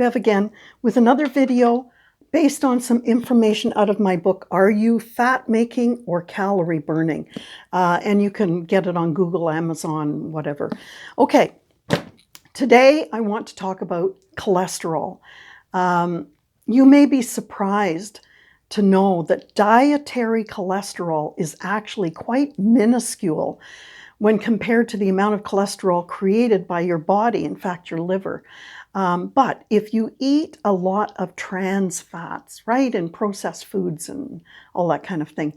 Bev again with another video based on some information out of my book, Are You Fat Making or Calorie Burning? And you can get it on Google, Amazon, whatever. Okay, today I want to talk about cholesterol. You may be surprised to know that dietary cholesterol is actually quite minuscule when compared to the amount of cholesterol created by your body, in fact, your liver. But if you eat a lot of trans fats, right, and processed foods and all that kind of thing,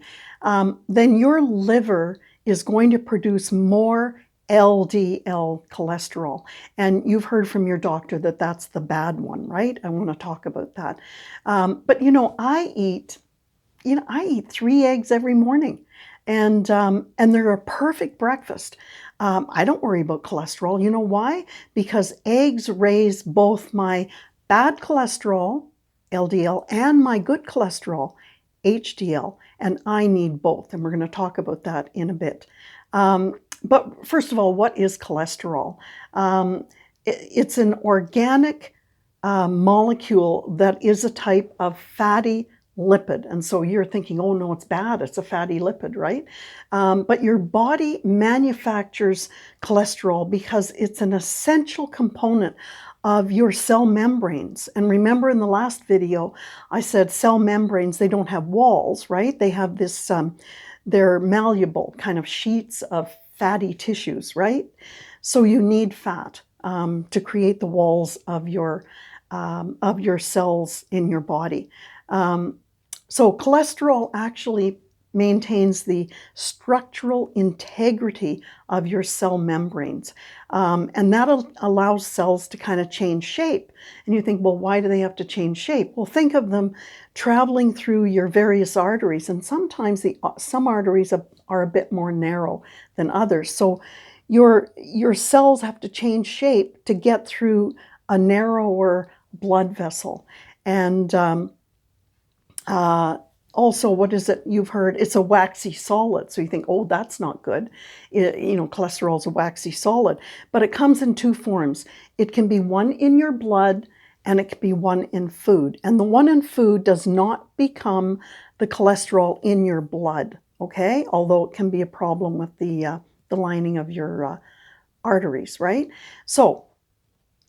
then your liver is going to produce more LDL cholesterol. And you've heard from your doctor that that's the bad one, right? I want to talk about that. But I eat 3 eggs every morning. And they're a perfect breakfast. I don't worry about cholesterol. You know why? Because eggs raise both my bad cholesterol, LDL, and my good cholesterol, HDL, and I need both. And we're going to talk about that in a bit. But first of all, what is cholesterol? It's an organic molecule that is a type of fatty lipid. And so you're thinking, oh no, it's bad, it's a fatty lipid, right? But your body manufactures cholesterol because it's an essential component of your cell membranes. And remember in the last video, I said cell membranes, they don't have walls, right? They have this, they're malleable kind of sheets of fatty tissues, right? So you need fat to create the walls of your cells in your body. So cholesterol actually maintains the structural integrity of your cell membranes. And that allows cells to kind of change shape. And you think, well, why do they have to change shape? Well, think of them traveling through your various arteries. And sometimes some arteries are a bit more narrow than others. So your cells have to change shape to get through a narrower blood vessel. And also, what is it you've heard? It's a waxy solid. So you think, oh, that's not good. Cholesterol is a waxy solid. But it comes in two forms. It can be one in your blood and it can be one in food. And the one in food does not become the cholesterol in your blood, okay? Although it can be a problem with the lining of your arteries, right? So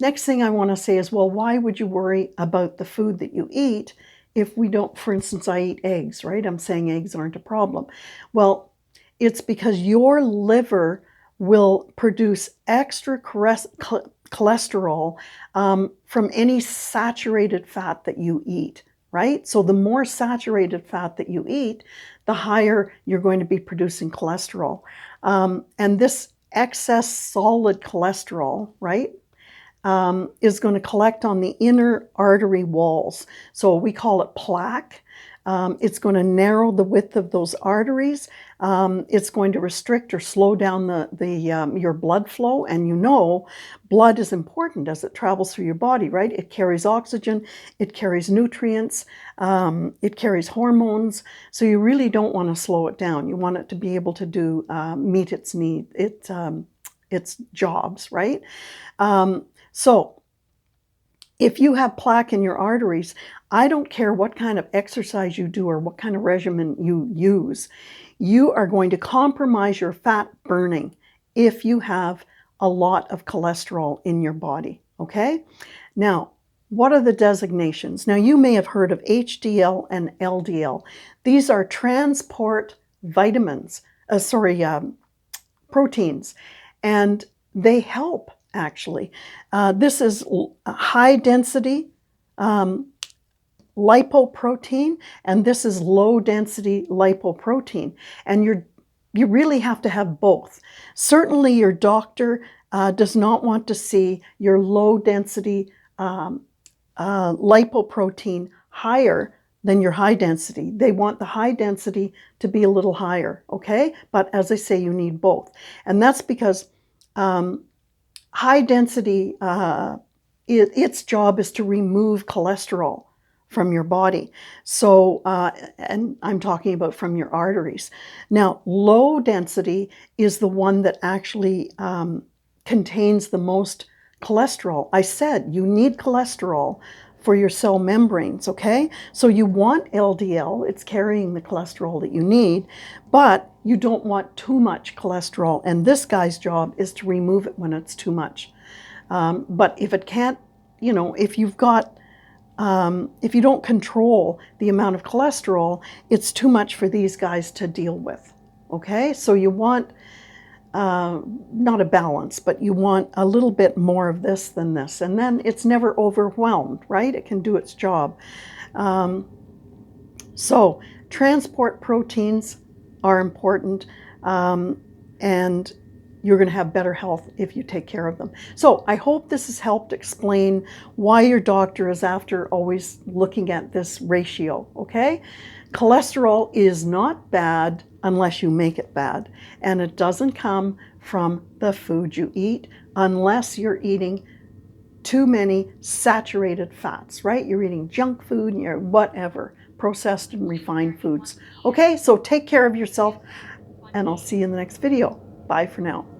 next thing I want to say is, well, why would you worry about the food that you eat if we don't? For instance, I eat eggs, right? I'm saying eggs aren't a problem. Well, it's because your liver will produce extra cholesterol from any saturated fat that you eat, right? So the more saturated fat that you eat, the higher you're going to be producing cholesterol. And this excess solid cholesterol, right, is going to collect on the inner artery walls. So we call it plaque. It's going to narrow the width of those arteries. It's going to restrict or slow down your blood flow. And blood is important as it travels through your body, right? It carries oxygen, it carries nutrients, it carries hormones. So you really don't want to slow it down. You want it to be able to meet its jobs, right? So if you have plaque in your arteries, I don't care what kind of exercise you do or what kind of regimen you use, you are going to compromise your fat burning if you have a lot of cholesterol in your body, okay? Now, what are the designations? Now, you may have heard of HDL and LDL. These are transport proteins, and they help. Actually, this is high density lipoprotein, and this is low density lipoprotein. And you really have to have both. Certainly your doctor does not want to see your low density lipoprotein higher than your high density. They want the high density to be a little higher, okay? But as I say, you need both. And that's because high density, its job is to remove cholesterol from your body. So, and I'm talking about from your arteries. Now, low density is the one that actually contains the most Cholesterol. I said you need cholesterol for your cell membranes, okay? So you want LDL, it's carrying the cholesterol that you need, but you don't want too much cholesterol. And this guy's job is to remove it when it's too much. But if it can't, you know, if you've got, if you don't control the amount of cholesterol, it's too much for these guys to deal with, okay? So you want, not a balance, but you want a little bit more of this than this. And then it's never overwhelmed, right? It can do its job. So transport proteins are important, and you're going to have better health if you take care of them. So I hope this has helped explain why your doctor is after always looking at this ratio, okay? Cholesterol is not bad unless you make it bad, and it doesn't come from the food you eat unless you're eating too many saturated fats, right? You're eating junk food and you're whatever, processed and refined foods. Okay, so take care of yourself, and I'll see you in the next video. Bye for now.